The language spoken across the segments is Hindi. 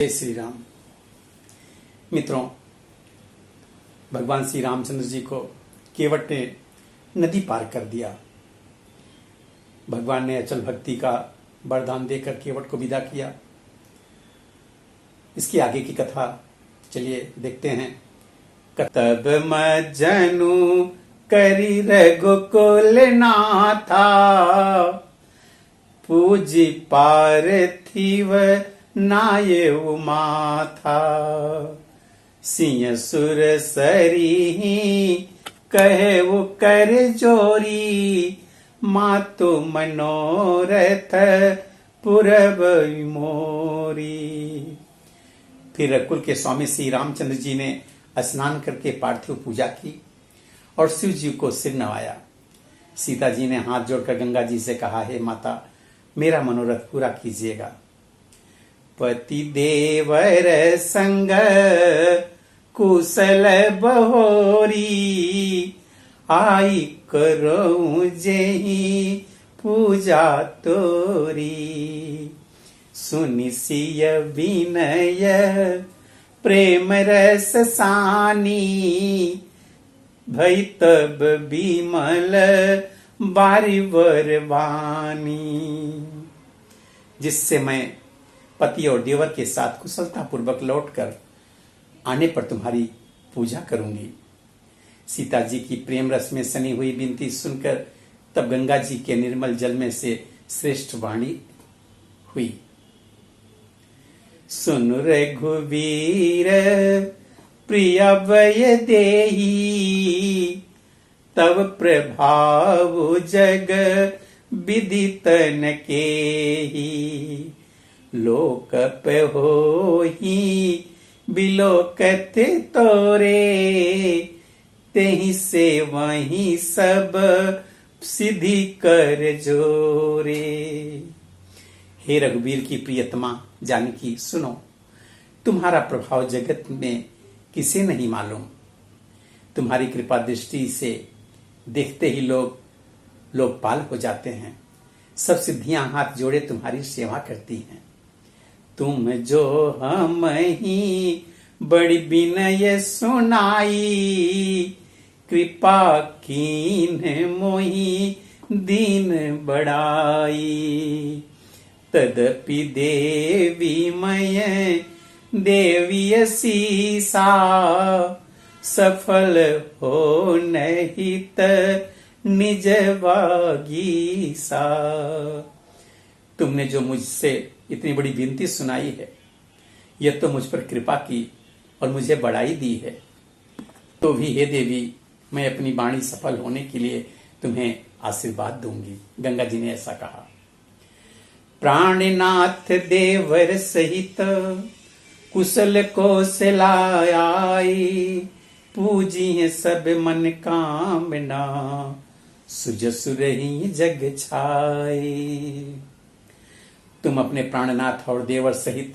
जय श्री राम। मित्रों, भगवान श्री रामचंद्र जी को केवट ने नदी पार कर दिया। भगवान ने अचल भक्ति का वरदान देकर केवट को विदा किया। इसकी आगे की कथा चलिए देखते हैं। तब मज्जनु करी रघुकुल नाथा, पूजी पार्थिव नाये उमाथा। सिंह सुर सरी कहे वो कर जोरी, मातु मनोरथ पुरब मोरी। फिर रघुकुल के स्वामी श्री रामचंद्र जी ने स्नान करके पार्थिव पूजा की और शिव जी को सिर नवाया। सीता जी ने हाथ जोड़कर गंगा जी से कहा, हे माता, मेरा मनोरथ पूरा कीजिएगा। पति देवर संग कुशल बहोरी, आई करो जेहि पूजा तोरी। सुनि सिय विनय प्रेम रस सानी, भई तब बिमल बारिवर वानी। जिससे मैं पति और देवर के साथ कुशलता पूर्वक लौटकर आने पर तुम्हारी पूजा करूंगी। सीता जी की प्रेम रस में सनी हुई विनती सुनकर तब गंगा जी के निर्मल जल में से श्रेष्ठ वाणी हुई। सुन रघुवीर प्रिय वय देही, तब प्रभाव जग विदित न केही। लोक पे होहि बिलोकत तोरे, तेहि से वही सब सिद्धि कर जोरे। हे रघुवीर की प्रियतमा जानकी, सुनो, तुम्हारा प्रभाव जगत में किसे नहीं मालूम। तुम्हारी कृपा दृष्टि से देखते ही लोग लोकपाल हो जाते हैं। सब सिद्धियां हाथ जोड़े तुम्हारी सेवा करती हैं। तुम जो हम ही बड़ी विनय सुनाई, कृपा कीन मोहि दीन बढ़ाई। तदपि देवी मय देवी सीसा, सफल हो नहीं निज वागीसा। तुमने जो मुझसे इतनी बड़ी विनती सुनाई है, यह तो मुझ पर कृपा की और मुझे बढ़ाई दी है। तो भी हे देवी, मैं अपनी वाणी सफल होने के लिए तुम्हें आशीर्वाद दूंगी। गंगा जी ने ऐसा कहा। प्राणनाथ देवर सहित कुशल कौशलाई, पूजी सब मन कामना, सुज सुरही जग छाई। तुम अपने प्राणनाथ और देवर सहित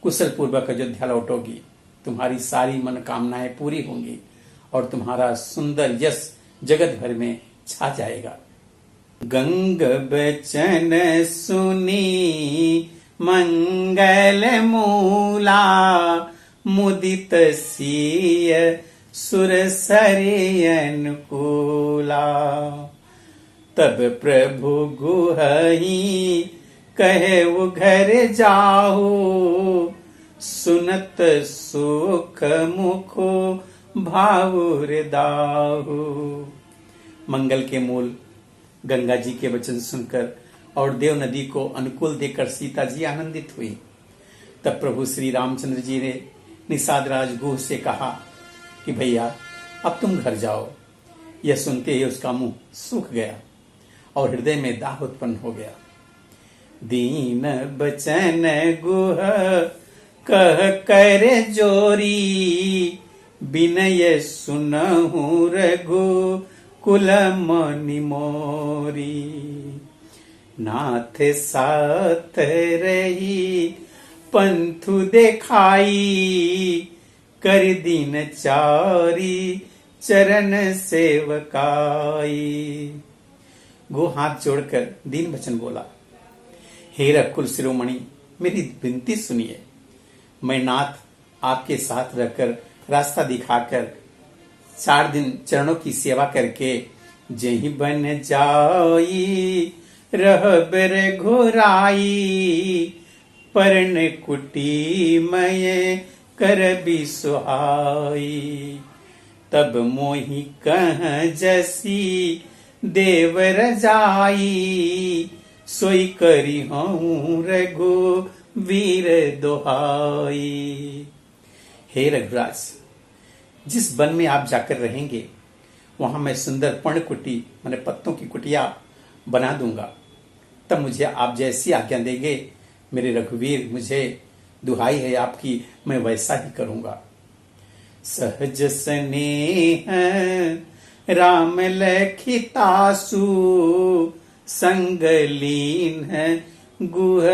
कुशल पूर्वक अयोध्या लौटोगी। तुम्हारी सारी मनोकामनाएं पूरी होंगी और तुम्हारा सुंदर यश जगत भर में छा जाएगा। गंग बचन सुनी मंगल मूला, मुदित सिय सुर सरे अनुकूला। तब प्रभु गुहहि कहे वो घर जाहु, सुनत सुख मुखो भावुर दाहु। मंगल के मूल गंगा जी के वचन सुनकर और देव नदी को अनुकूल देकर सीता जी आनंदित हुई। तब प्रभु श्री रामचंद्र जी ने निषाद राज गुह से कहा कि भैया, अब तुम घर जाओ। यह सुनते ही उसका मुंह सूख गया और हृदय में दाह उत्पन्न हो गया। दीन बचन गुह कह कर जोरी, विनय सुनहु रघु कुल मनि मोरी। नाथ साथ रही पंथु देखाई, कर दीन चारी चरण सेवकाई। गो हाथ जोड़कर दीन वचन बोला, हे रघुकुल शिरोमणि, मेरी विनती सुनिए। मैं नाथ आपके साथ रहकर रास्ता दिखाकर 4 दिन चरणों की सेवा करके जही बन जाई रहबर घोराई परण कुटी मय कर भी सुहाई तब मोहि कह जसी देव रजाई सोई करी हूँ रघुवीर दोहाई। हे रघुराज, जिस वन में आप जाकर रहेंगे वहां मैं सुंदर पर्णकुटी माने पत्तों की कुटिया बना दूंगा। तब मुझे आप जैसी आज्ञा देंगे मेरे रघुवीर, मुझे दुहाई है आपकी, मैं वैसा ही करूंगा। सहज स्नेह राम लखितासु संग लीन गुह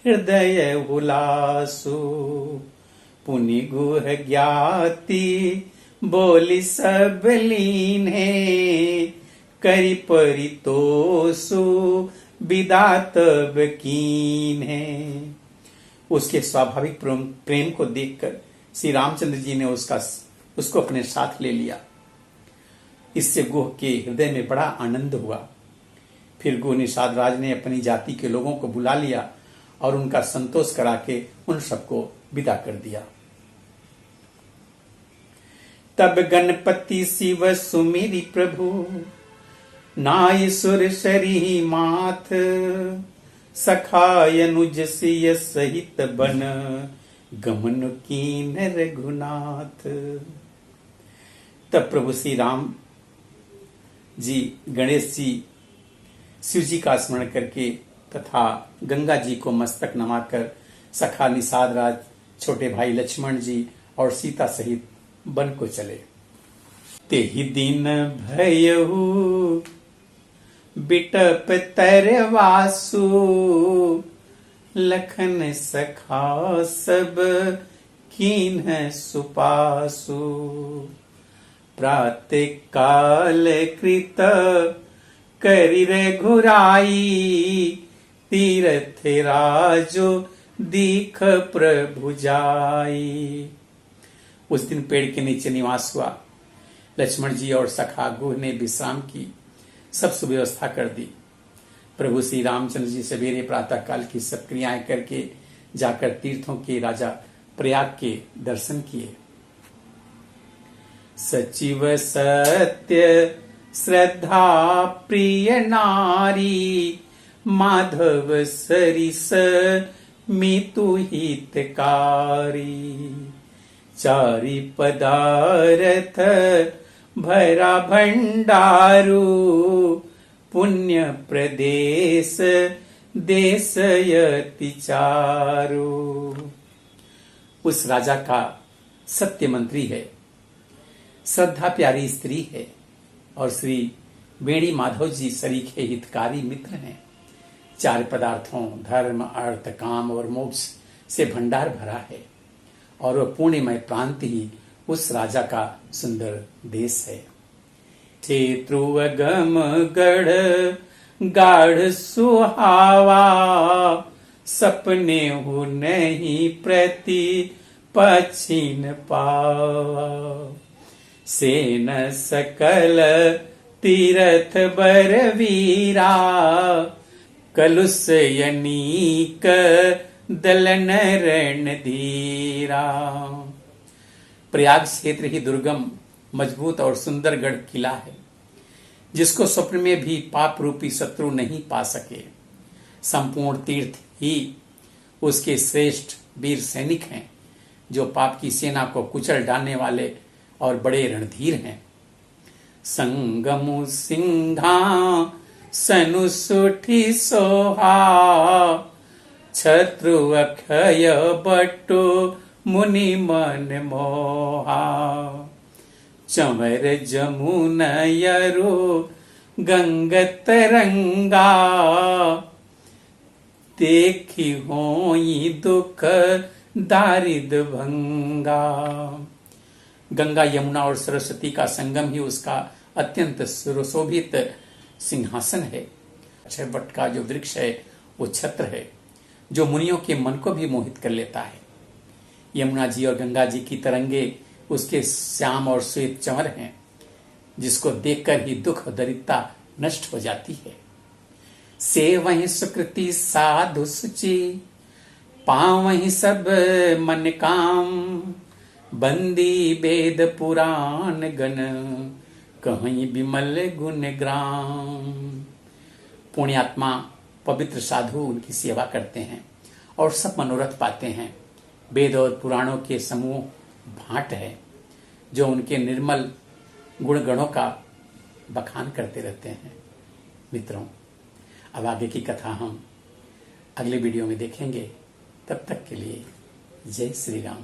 हृदय हुलासु पुनि गुह ज्ञाति बोली सब लीन है करी परितोषु विदा तब कीन है। उसके स्वाभाविक प्रेम को देखकर श्री रामचंद्र जी ने उसको अपने साथ ले लिया। इससे गुह के हृदय में बड़ा आनंद हुआ। फिर गुह निषाद राज ने अपनी जाति के लोगों को बुला लिया और उनका संतोष करा के उन सबको विदा कर दिया। तब गणपति शिव सुमिरी प्रभु नाय सुर शरी माथ सखाय अनुज सिय सहित बन गमन कीन रघुनाथ। तब प्रभु श्री राम जी गणेश जी शिव जी का स्मरण करके तथा गंगा जी को मस्तक नमाकर सखा निषाद राज, छोटे भाई लक्ष्मण जी और सीता सहित वन को चले। तेहि दिन भयहु बिटप तरवासु लखन सखा सब कीन्ह सुपासु प्रातः काल कृत करि रघुराई तीर्थ राजो दीख प्रभु जाई। उस दिन पेड़ के नीचे निवास हुआ। लक्ष्मण जी और सखा गुह ने विश्राम की, सब सुव्यवस्था कर दी। प्रभु श्री रामचंद्र जी सवेरे प्रातः काल की सब क्रियाएं करके जाकर तीर्थों के राजा प्रयाग के दर्शन किए। सचिव सत्य श्रद्धा प्रिय नारी माधव सरिस मितु हितकारी चारि पदारथ भरा भंडारू पुण्य प्रदेश देशयति चारू। उस राजा का सत्य मंत्री है, श्रद्धा प्यारी स्त्री है और श्री वेणी माधव जी सरीखे हितकारी मित्र हैं। 4 पदार्थों धर्म अर्थ काम और मोक्ष से भंडार भरा है और वह पुण्यमय प्रांत ही उस राजा का सुंदर देश है। क्षेत्रुअगम गढ़ गाढ़ सुहावा सपने हो नहीं प्रति पछिन पावा सेन सकल तीरथ बरवीरा कलुष यनीक दलन रणधीरा। प्रयाग क्षेत्र ही दुर्गम मजबूत और सुंदर गढ़ किला है जिसको स्वप्न में भी पाप रूपी शत्रु नहीं पा सके। संपूर्ण तीर्थ ही उसके श्रेष्ठ वीर सैनिक हैं जो पाप की सेना को कुचल डालने वाले और बड़े रणधीर हैं। संगमु सिंघा सनु सुठी सोहा छत्रु अक्षय बटो मुनि मन मोहा चंवर जमुनयरो गंग तरंगा देखी होई दुख दारिद भंगा। गंगा यमुना और सरस्वती का संगम ही उसका अत्यंत सुशोभित सिंहासन है। अक्षय वट का जो वृक्ष है वो छत्र है जो मुनियों के मन को भी मोहित कर लेता है। यमुना जी और गंगा जी की तरंगे उसके श्याम और श्वेत चंवर हैं, जिसको देखकर ही दुख और दरिद्रता नष्ट हो जाती है। से वही सुकृति साधु सुचि, पावहि सब मन काम, बंदी वेद पुराण गण, कहीं विमल गुण ग्राम। पुण्यात्मा पवित्र साधु उनकी सेवा करते हैं और सब मनोरथ पाते हैं। वेद और पुराणों के समूह भाट है जो उनके निर्मल गुण गणों का बखान करते रहते हैं। मित्रों, अब आगे की कथा हम अगले वीडियो में देखेंगे। तब तक के लिए जय श्री राम।